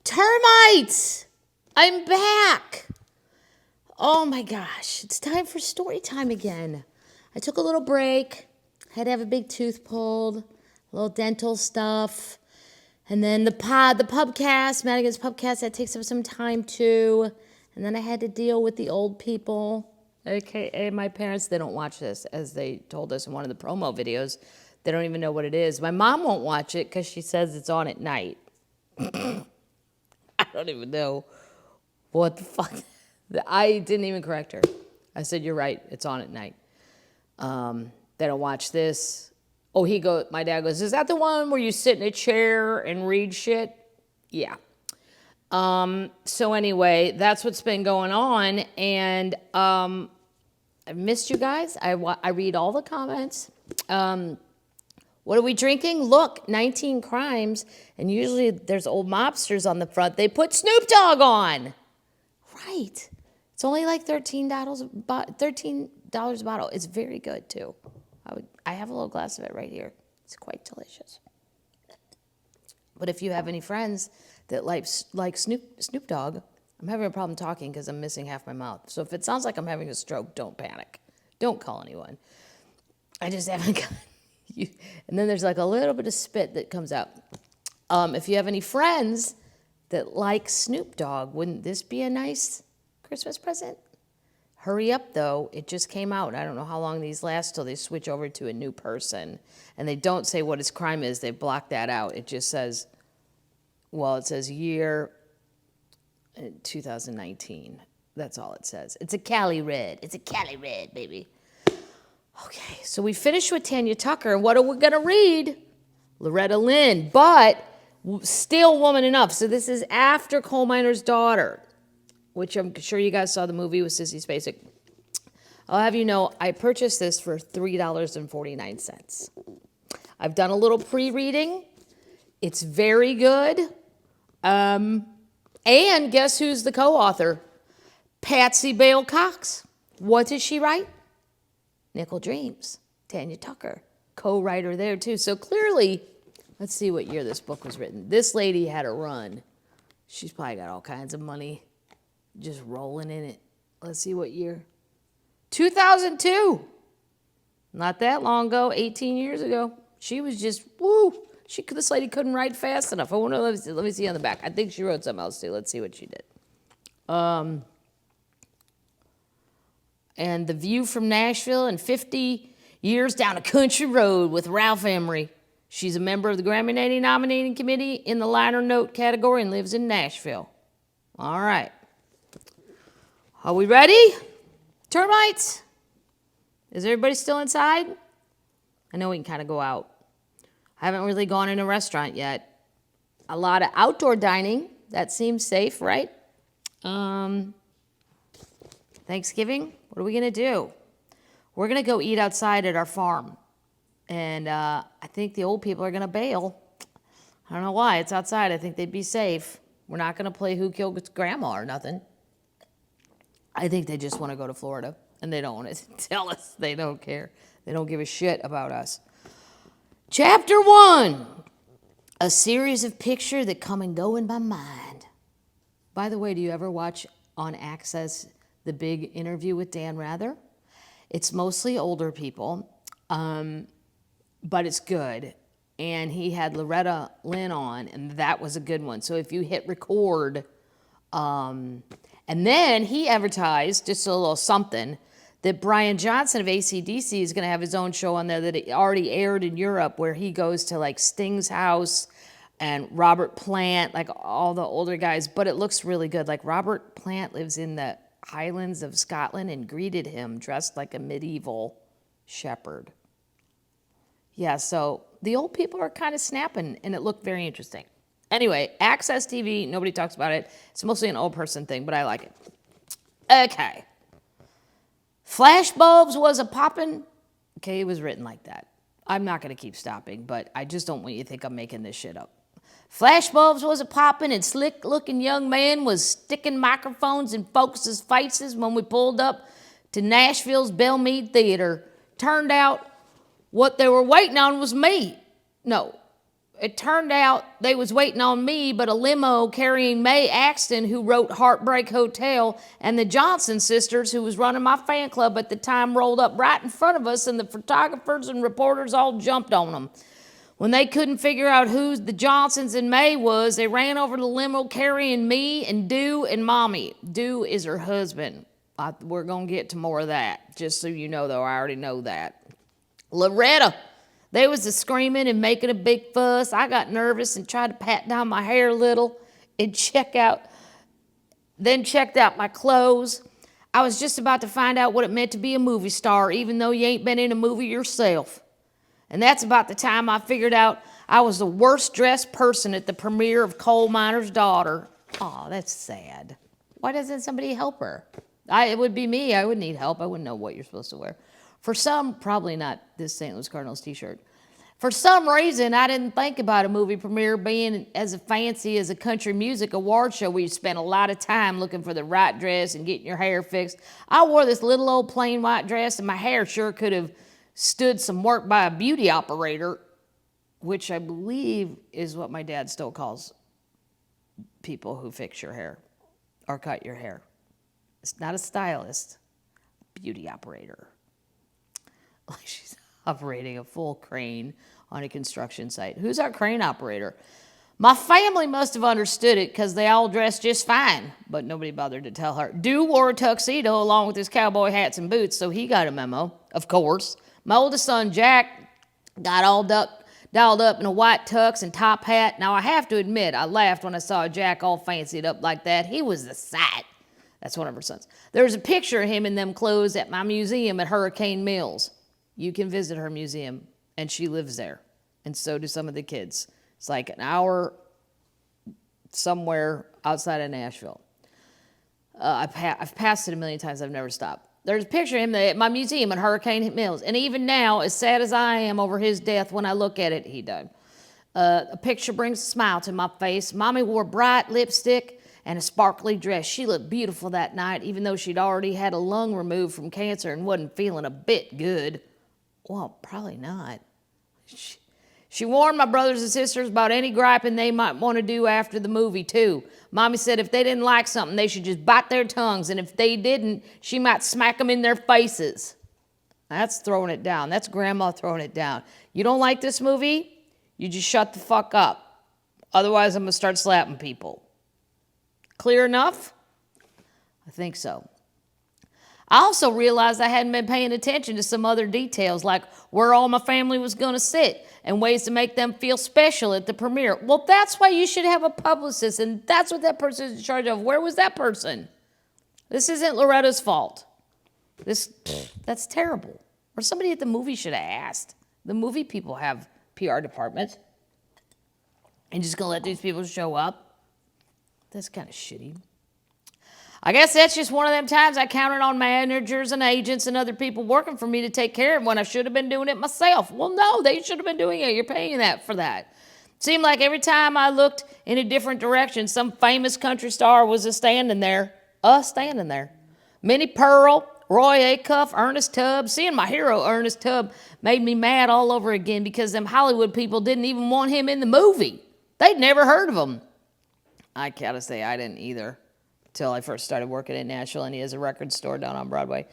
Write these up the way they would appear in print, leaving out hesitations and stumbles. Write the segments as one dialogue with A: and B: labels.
A: Termites! I'm back! Oh my gosh, it's time for story time again. I took a little break, had to have a big tooth pulled, a little dental stuff, and then the pubcast, Madigan's pubcast, that takes up some time too. And then I had to deal with the old people, aka my parents. They don't watch this, as they told us in one of the promo videos. They don't even know what it is. My mom won't watch it because she says it's on at night. I don't even know what the fuck. I didn't even correct her. I said, you're right, it's on at night. They don't watch this. Oh, my dad goes, is that the one where you sit in a chair and read shit? Yeah. So anyway, that's what's been going on. And I missed you guys. I read all the comments. What are we drinking? Look, 19 crimes. And usually there's old mobsters on the front. They put Snoop Dogg on. Right. It's only like $13 a bottle. It's very good, too. I have a little glass of it right here. It's quite delicious. But if you have any friends that like Snoop Dogg, I'm having a problem talking because I'm missing half my mouth. So if it sounds like I'm having a stroke, don't panic. Don't call anyone. I just haven't got... And then there's like a little bit of spit that comes out. If you have any friends that like Snoop Dogg, wouldn't this be a nice Christmas present? Hurry up, though. It just came out. I don't know how long these last till they switch over to a new person. And they don't say what his crime is. They block that out. It just says, well, it says year 2019. That's all it says. It's a Cali red. It's a Cali red, baby. Okay, so we finished with Tanya Tucker. What are we going to read? Loretta Lynn, but still woman enough. So this is after Coal Miner's Daughter, which I'm sure you guys saw the movie with Sissy Spacek. I'll have you know, I purchased this for $3.49. I've done a little pre-reading. It's very good. And guess who's the co-author? Patsy Bale Cox. What did she write? Nickel Dreams. Tanya Tucker, co-writer there too. So clearly, let's see what year this book was written. This lady had a run. She's probably got all kinds of money just rolling in it. Let's see what year. 2002. Not that long ago, 18 years ago. She was just, woo. This lady couldn't write fast enough. I wonder, let me see on the back. I think she wrote something else too. Let's see what she did. And The View from Nashville and 50 Years Down a Country Road with Ralph Emery. She's a member of the Grammy nominating committee in the liner note category and lives in Nashville. All right. Are we ready? Termites? Is everybody still inside? I know we can kind of go out. I haven't really gone in a restaurant yet. A lot of outdoor dining. That seems safe, right? Thanksgiving? What are we going to do? We're going to go eat outside at our farm. And I think the old people are going to bail. I don't know why. It's outside. I think they'd be safe. We're not going to play Who Killed Grandma or nothing. I think they just want to go to Florida. And they don't want to tell us. They don't care. They don't give a shit about us. Chapter 1. A series of pictures that come and go in my mind. By the way, do you ever watch on Access the big interview with Dan Rather? It's mostly older people, but it's good. And he had Loretta Lynn on, and that was a good one. So if you hit record, and then he advertised, just a little something, that Brian Johnson of AC/DC is going to have his own show on there that it already aired in Europe, where he goes to like Sting's house and Robert Plant, like all the older guys. But it looks really good. Like Robert Plant lives in the Highlands of Scotland and greeted him dressed like a medieval shepherd. Yeah, so the old people are kind of snapping, and it looked very interesting. Anyway, Access TV, nobody talks about it. It's mostly an old person thing, but I like it. Okay. Flash bulbs was a poppin'. Okay, it was written like that. I'm not going to keep stopping, but I just don't want you to think I'm making this shit up. Flash bulbs was a poppin', and slick-looking young man was sticking microphones in folks' faces when we pulled up to Nashville's Bellmead Theater. Turned out what they were waiting on was me. No, it turned out they was waiting on me, but a limo carrying Mae Axton, who wrote Heartbreak Hotel, and the Johnson sisters, who was running my fan club at the time, rolled up right in front of us, and the photographers and reporters all jumped on them. When they couldn't figure out who the Johnsons and Mae was, they ran over to the limo carrying me and Dew and Mommy. Dew is her husband. We're going to get to more of that, just so you know, though. I already know that. Loretta. They was screaming and making a big fuss. I got nervous and tried to pat down my hair a little and checked out my clothes. I was just about to find out what it meant to be a movie star, even though you ain't been in a movie yourself. And that's about the time I figured out I was the worst dressed person at the premiere of Coal Miner's Daughter. Oh, that's sad. Why doesn't somebody help her? It would be me. I would need help. I wouldn't know what you're supposed to wear. For some, probably not this St. Louis Cardinals t-shirt. For some reason, I didn't think about a movie premiere being as fancy as a country music award show where you spend a lot of time looking for the right dress and getting your hair fixed. I wore this little old plain white dress, and my hair sure could have stood some work by a beauty operator, which I believe is what my dad still calls people who fix your hair or cut your hair. It's not a stylist, beauty operator. Like she's operating a full crane on a construction site. Who's our crane operator? My family must have understood it because they all dressed just fine, but nobody bothered to tell her. Dew wore a tuxedo along with his cowboy hats and boots, so he got a memo, of course. My oldest son, Jack, got all dialed up in a white tux and top hat. Now, I have to admit, I laughed when I saw Jack all fancied up like that. He was the sight. That's one of her sons. There's a picture of him in them clothes at my museum at Hurricane Mills. You can visit her museum, and she lives there, and so do some of the kids. It's like an hour somewhere outside of Nashville. I've passed it a million times. I've never stopped. There's a picture of him at my museum at Hurricane Mills, and even now, as sad as I am over his death, when I look at it, he died. A picture brings a smile to my face. Mommy wore bright lipstick and a sparkly dress. She looked beautiful that night, even though she'd already had a lung removed from cancer and wasn't feeling a bit good. Well, probably not. She warned my brothers and sisters about any griping they might want to do after the movie, too. Mommy said if they didn't like something, they should just bite their tongues, and if they didn't, she might smack them in their faces. That's throwing it down. That's Grandma throwing it down. You don't like this movie? You just shut the fuck up. Otherwise, I'm going to start slapping people. Clear enough? I think so. I also realized I hadn't been paying attention to some other details, like where all my family was going to sit and ways to make them feel special at the premiere. Well, that's why you should have a publicist, and that's what that person is in charge of. Where was that person? This isn't Loretta's fault. That's terrible. Or somebody at the movie should have asked. The movie people have PR departments. And just going to let these people show up? That's kind of shitty. I guess that's just one of them times I counted on managers and agents and other people working for me to take care of when I should have been doing it myself. Well, no, they should have been doing it. You're paying that for that. Seemed like every time I looked in a different direction, some famous country star was standing there. Minnie Pearl, Roy Acuff, Ernest Tubb. Seeing my hero, Ernest Tubb, made me mad all over again because them Hollywood people didn't even want him in the movie. They'd never heard of him. I gotta say, I didn't either. Till I first started working in Nashville, and he has a record store down on Broadway.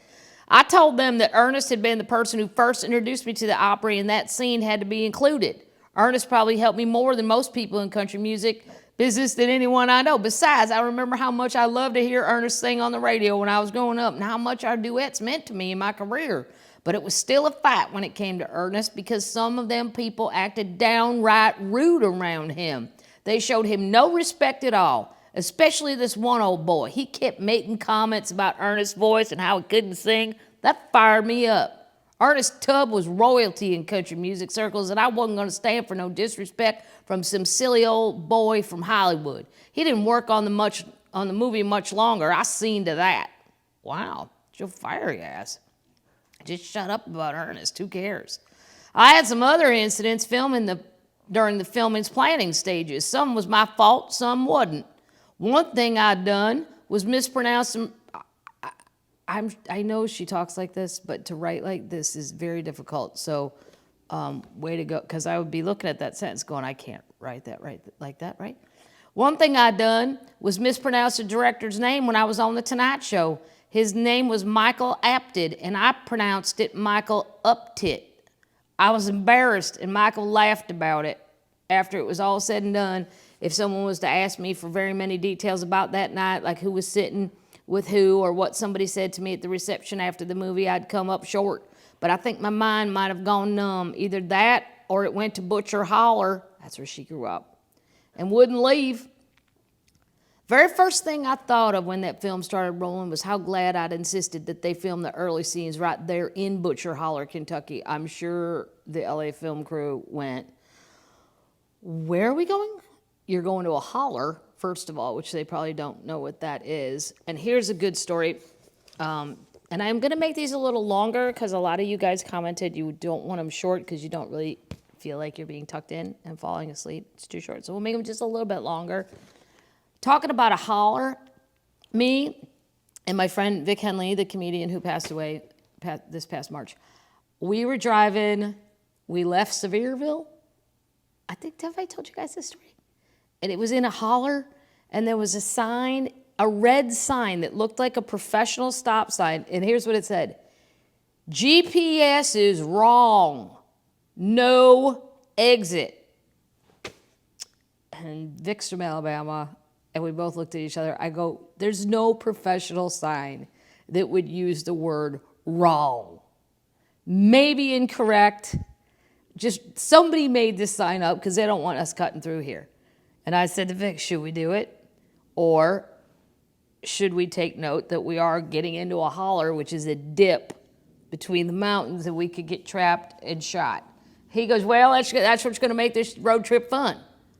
A: I told them that Ernest had been the person who first introduced me to the Opry, and that scene had to be included. Ernest probably helped me more than most people in country music business than anyone I know. Besides, I remember how much I loved to hear Ernest sing on the radio when I was growing up, and how much our duets meant to me in my career. But it was still a fight when it came to Ernest, because some of them people acted downright rude around him. They showed him no respect at all. Especially this one old boy. He kept making comments about Ernest's voice and how he couldn't sing. That fired me up. Ernest Tubb was royalty in country music circles, and I wasn't going to stand for no disrespect from some silly old boy from Hollywood. He didn't work on the movie much longer. I seen to that. Wow, you'll fire your ass. Just shut up about Ernest. Who cares? I had some other incidents during the filming's planning stages. Some was my fault, some wasn't. One thing I'd done was mispronounce some. I know she talks like this, but to write like this is very difficult. So Way to go, because I would be looking at that sentence going, I can't write that right like that, right? One thing I done was mispronounce the director's name when I was on The Tonight Show. His name was Michael Apted, and I pronounced it Michael Uptit. I was embarrassed, and Michael laughed about it. After it was all said and done, if someone was to ask me for very many details about that night, like who was sitting with who or what somebody said to me at the reception after the movie, I'd come up short. But I think my mind might have gone numb. Either that or it went to Butcher Holler, that's where she grew up, and wouldn't leave. Very first thing I thought of when that film started rolling was how glad I'd insisted that they film the early scenes right there in Butcher Holler, Kentucky. I'm sure the LA film crew went, where are we going? You're going to a holler, first of all, which they probably don't know what that is. And here's a good story. And I'm going to make these a little longer because a lot of you guys commented you don't want them short because you don't really feel like you're being tucked in and falling asleep. It's too short. So we'll make them just a little bit longer. Talking about a holler, me and my friend Vic Henley, the comedian who passed away this past March, we were driving, we left Sevierville. Have I told you guys this story? And it was in a holler, and there was a sign, a red sign that looked like a professional stop sign, and here's what it said: GPS is wrong, no exit. And Vic's from Alabama, and we both looked at each other. I go, there's no professional sign that would use the word wrong. Maybe incorrect. Just somebody made this sign up because they don't want us cutting through here. And I said to Vic, should we do it? Or should we take note that we are getting into a holler, which is a dip between the mountains, and we could get trapped and shot? He goes, well, that's what's going to make this road trip fun.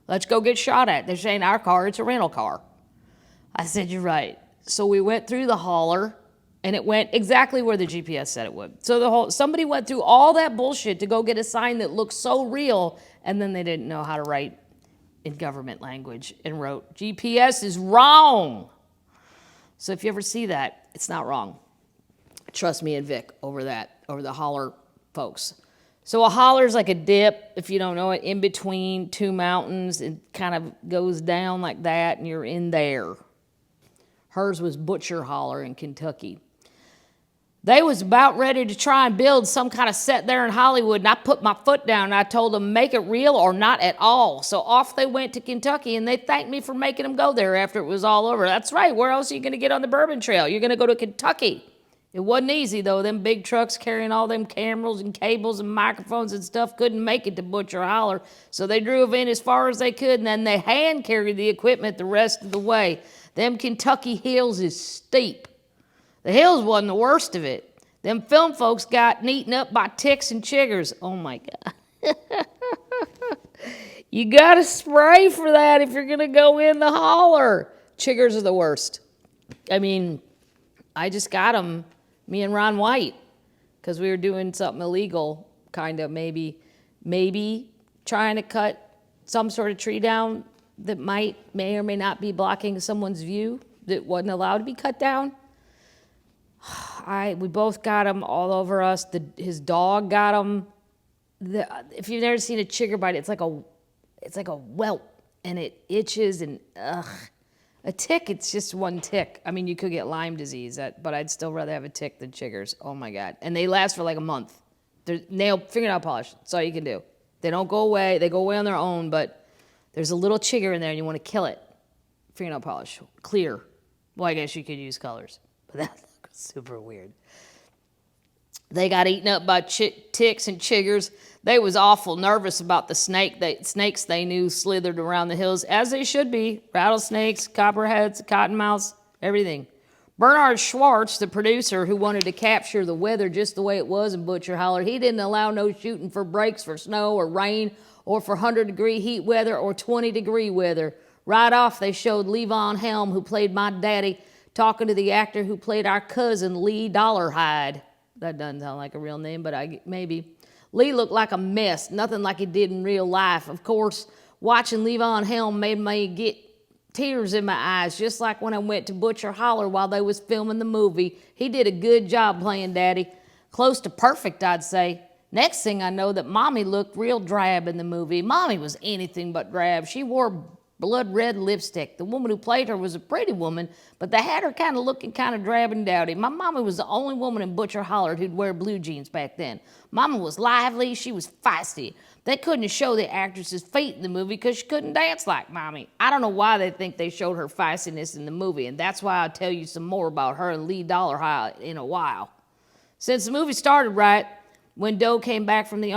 A: Let's go get shot at. This ain't our car, it's a rental car. I said, you're right. So we went through the holler, and it went exactly where the GPS said it would. So somebody went through all that bullshit to go get a sign that looked so real, and then they didn't know how to write in government language and wrote, GPS is wrong. So if you ever see that, it's not wrong. Trust me and Vic over the holler folks. So a holler is like a dip, if you don't know it, in between two mountains. It kind of goes down like that, and you're in there. Hers was Butcher Holler in Kentucky. They was about ready to try and build some kind of set there in Hollywood, and I put my foot down, and I told them, make it real or not at all. So off they went to Kentucky, and they thanked me for making them go there after it was all over. That's right, where else are you going to get on the Bourbon Trail? You're going to go to Kentucky. It wasn't easy, though. Them big trucks carrying all them cameras and cables and microphones and stuff couldn't make it to Butcher Holler, so they drove in as far as they could, and then they hand-carried the equipment the rest of the way. Them Kentucky hills is steep. The hills wasn't the worst of it. Them film folks got eaten up by ticks and chiggers. Oh, my God. You got to spray for that if you're going to go in the holler. Chiggers are the worst. I mean, I just got them, me and Ron White, because we were doing something illegal, kind of maybe trying to cut some sort of tree down that may or may not be blocking someone's view that wasn't allowed to be cut down. We both got them all over us. His dog got them. If you've never seen a chigger bite, it's like a welt, and it itches, and ugh. A tick, it's just one tick. I mean, you could get Lyme disease, but I'd still rather have a tick than chiggers. Oh my God. And they last for like a month. They're fingernail polish. That's all you can do. They don't go away. They go away on their own, but there's a little chigger in there and you want to kill it. Fingernail polish. Clear. Well, I guess you could use colors, but that's super weird. They got eaten up by ticks and chiggers. They was awful nervous about the snakes they knew slithered around the hills, as they should be. Rattlesnakes, copperheads, cottonmouths, everything. Bernard Schwartz, the producer who wanted to capture the weather just the way it was in Butcher Holler, he didn't allow no shooting for breaks for snow or rain or for 100-degree heat weather or 20-degree weather. Right off, they showed Levon Helm, who played my daddy, talking to the actor who played our cousin, Lee Dollarhide. That doesn't sound like a real name, but maybe. Lee looked like a mess, nothing like he did in real life. Of course, watching Levon Helm made me get tears in my eyes, just like when I went to Butcher Holler while they was filming the movie. He did a good job playing Daddy. Close to perfect, I'd say. Next thing I know, that Mommy looked real drab in the movie. Mommy was anything but drab. She wore blood red lipstick. The woman who played her was a pretty woman, but they had her kind of looking kind of drab and dowdy. My mama was the only woman in Butcher Holler who'd wear blue jeans back then. Mama was lively. She was feisty. They couldn't show the actress's feet in the movie because she couldn't dance like Mommy. I don't know why they think they showed her feistiness in the movie, and that's why I'll tell you some more about her and Lee Dollarhigh in a while. Since the movie started right when Dogg came back from the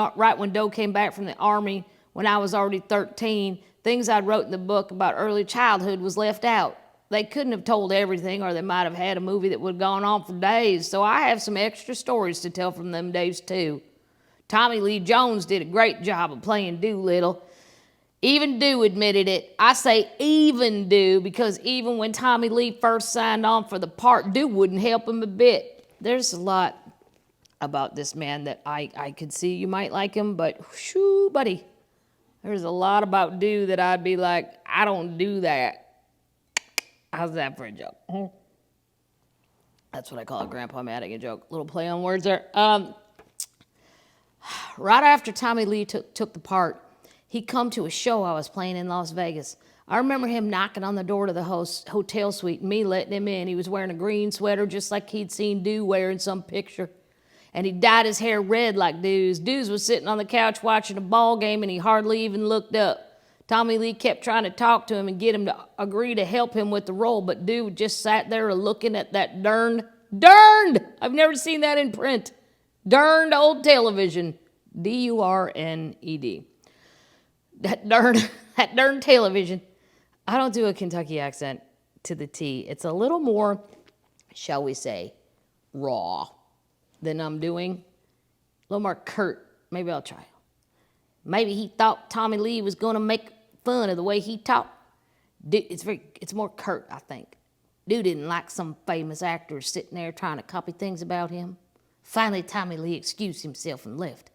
A: army, when I was already 13, things I wrote in the book about early childhood was left out. They couldn't have told everything, or they might have had a movie that would have gone on for days, so I have some extra stories to tell from them days too. Tommy Lee Jones did a great job of playing Doolittle. Even Do admitted it. I say even Do because even when Tommy Lee first signed on for the part, Do wouldn't help him a bit. There's a lot about this man that I could see you might like him, but shoo, buddy. There's a lot about Do that I'd be like, I don't do that. How's that for a joke? That's what I call a Grandpa Madigan joke. Little play on words there. Right after Tommy Lee took the part, he come to a show I was playing in Las Vegas. I remember him knocking on the door to the hotel suite and me letting him in. He was wearing a green sweater just like he'd seen Do wear in some picture. And he dyed his hair red like Dude's. Dude's was sitting on the couch watching a ball game and he hardly even looked up. Tommy Lee kept trying to talk to him and get him to agree to help him with the role, but Dude just sat there looking at that darned, I've never seen that in print, darned old television, D-U-R-N-E-D. That darn television. I don't do a Kentucky accent to the T. It's a little more, shall we say, raw than I'm doing. A little more curt. Maybe I'll try. Maybe he thought Tommy Lee was going to make fun of the way he talked. It's more curt, I think. Dude didn't like some famous actor sitting there trying to copy things about him. Finally, Tommy Lee excused himself and left.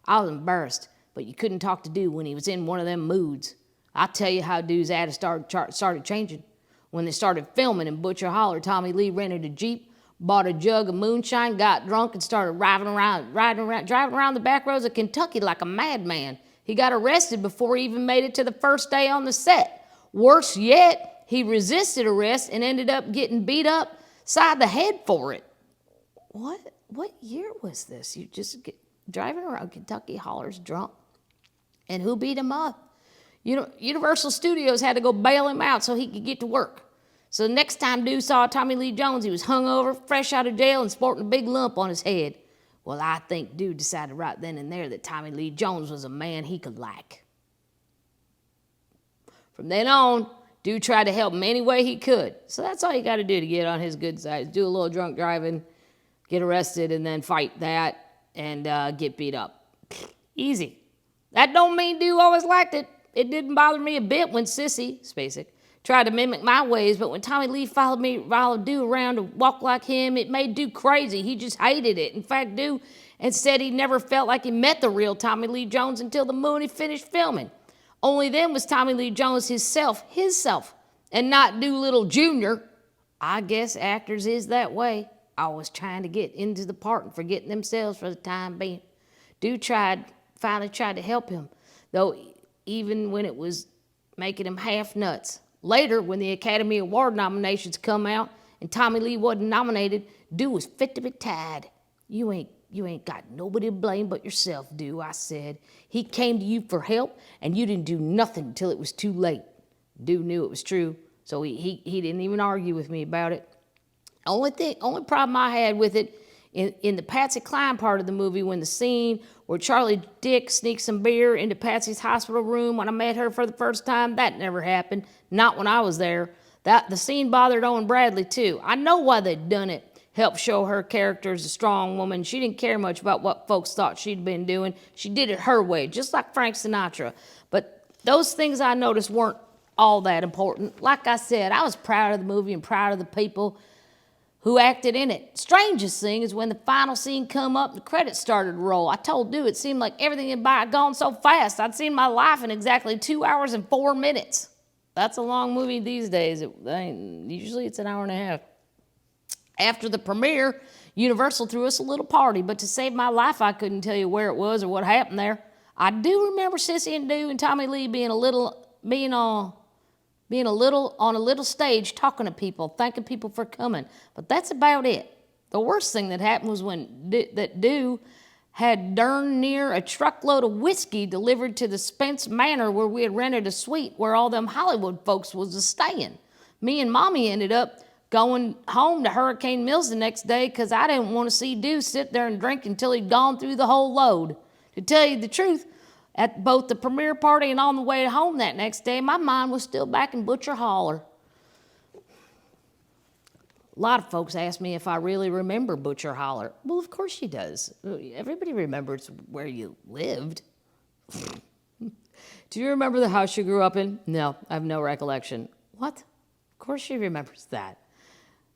A: I was embarrassed, but you couldn't talk to Dude when he was in one of them moods. I'll tell you how Dude's attitude started changing. When they started filming in Butcher Holler, Tommy Lee rented a Jeep, bought a jug of moonshine, got drunk, and started driving around the back roads of Kentucky like a madman. He got arrested before he even made it to the first day on the set. Worse yet, he resisted arrest and ended up getting beat upside the head for it. What year was this? You just driving around Kentucky Hollers drunk? And who beat him up? Universal Studios had to go bail him out so he could get to work. So the next time Dude saw Tommy Lee Jones, he was hungover, fresh out of jail, and sporting a big lump on his head. Well, I think Dude decided right then and there that Tommy Lee Jones was a man he could like. From then on, Dude tried to help him any way he could. So that's all you got to do to get on his good side. Do a little drunk driving, get arrested, and then fight that and get beat up. Easy. That don't mean Dude always liked it. It didn't bother me a bit when Sissy, Spacek, tried to mimic my ways, but when Tommy Lee followed Dude around to walk like him, it made Dude crazy. He just hated it. In fact, Dude said he never felt like he met the real Tommy Lee Jones until the moment he finished filming. Only then was Tommy Lee Jones himself, and not Doolittle Jr. I guess actors is that way, always trying to get into the part and forgetting themselves for the time being. Dude finally tried to help him, though even when it was making him half nuts. Later, when the Academy Award nominations come out and Tommy Lee wasn't nominated, Dude was fit to be tied. You ain't got nobody to blame but yourself, Dude, I said. He came to you for help, and you didn't do nothing until it was too late. Dude knew it was true, so he didn't even argue with me about it. Only problem I had with it, in the Patsy Cline part of the movie, when the scene where Charlie Dick sneaked some beer into Patsy's hospital room when I met her for the first time, that never happened. Not when I was there. The scene bothered Owen Bradley, too. I know why they'd done it. Helped show her character as a strong woman. She didn't care much about what folks thought she'd been doing. She did it her way, just like Frank Sinatra. But those things I noticed weren't all that important. Like I said, I was proud of the movie and proud of the people who acted in it. Strangest thing is when the final scene come up and the credits started to roll. I told Dude it seemed like everything had gone so fast. I'd seen my life in exactly 2 hours and 4 minutes. That's a long movie these days. Usually it's an hour and a half. After the premiere, Universal threw us a little party, but to save my life, I couldn't tell you where it was or what happened there. I do remember Sissy and Doo and Tommy Lee being on a little stage talking to people, thanking people for coming. But that's about it. The worst thing that happened was when Doo had darn near a truckload of whiskey delivered to the Spence Manor where we had rented a suite where all them Hollywood folks was staying. Me and Mommy ended up going home to Hurricane Mills the next day because I didn't want to see Doo sit there and drink until he'd gone through the whole load. To tell you the truth, at both the premiere party and on the way home that next day, my mind was still back in Butcher Holler. A lot of folks ask me if I really remember Butcher Holler. Well, of course she does. Everybody remembers where you lived. Do you remember the house you grew up in? No, I have no recollection. What? Of course she remembers that.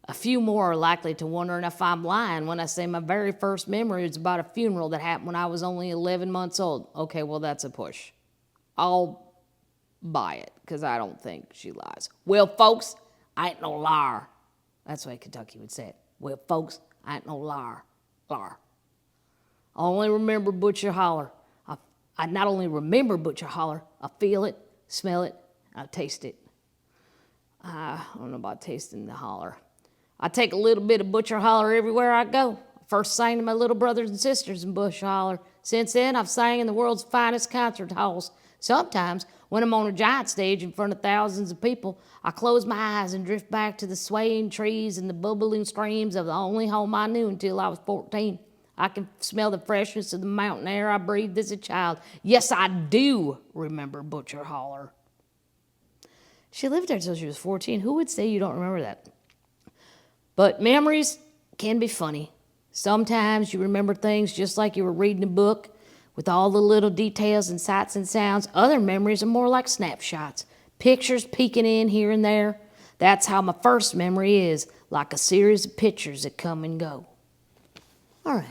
A: A few more are likely to wondering if I'm lying when I say my very first memory is about a funeral that happened when I was only 11 months old. Okay, well, that's a push. I'll buy it, because I don't think she lies. Well, folks, I ain't no liar. That's the way Kentucky would say it. Well, folks, I ain't no liar. Liar. I only remember Butcher Holler. I not only remember Butcher Holler, I feel it, smell it, I taste it. I don't know about tasting the holler. I take a little bit of Butcher Holler everywhere I go. I first sang to my little brothers and sisters in Butcher Holler. Since then, I've sang in the world's finest concert halls. Sometimes, when I'm on a giant stage in front of thousands of people, I close my eyes and drift back to the swaying trees and the bubbling streams of the only home I knew until I was 14. I can smell the freshness of the mountain air I breathed as a child. Yes, I do remember Butcher Holler. She lived there until she was 14. Who would say you don't remember that? But memories can be funny. Sometimes you remember things just like you were reading a book with all the little details and sights and sounds. Other memories are more like snapshots, pictures peeking in here and there. That's how my first memory is, like a series of pictures that come and go. All right.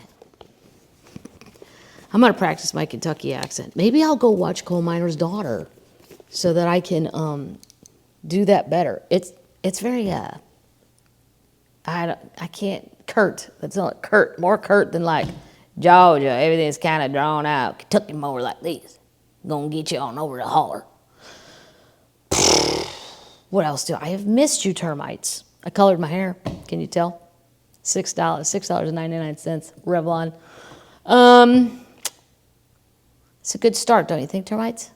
A: I'm going to practice my Kentucky accent. Maybe I'll go watch Coal Miner's Daughter so that I can do that better. It's very I can't curt. That's not curt. More curt than like Georgia. Everything's kind of drawn out. Kentucky more like this. Gonna get you on over to Holler. What else do I have missed you, termites? I colored my hair. Can you tell? $6.99. Revlon. It's a good start, don't you think, termites?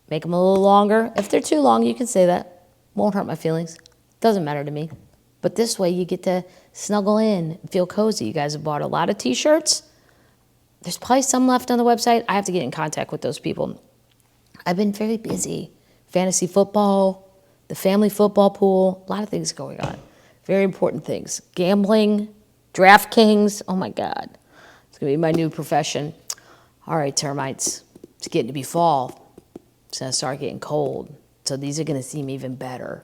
A: Make them a little longer. If they're too long, you can say that. Won't hurt my feelings. Doesn't matter to me. But this way you get to snuggle in and feel cozy. You guys have bought a lot of t-shirts. There's probably some left on the website. I have to get in contact with those people. I've been very busy. Fantasy football, the family football pool, a lot of things going on. Very important things. Gambling, DraftKings. Oh my God. It's going to be my new profession. All right, termites. It's getting to be fall. It's going to start getting cold. So these are going to seem even better,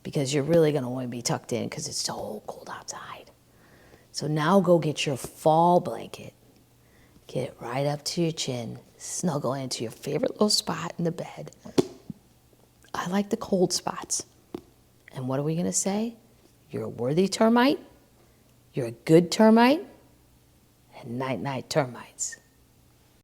A: because you're really going to want to be tucked in because it's so cold outside. So now go get your fall blanket. Get it right up to your chin. Snuggle into your favorite little spot in the bed. I like the cold spots. And what are we going to say? You're a worthy termite. You're a good termite. And night-night termites.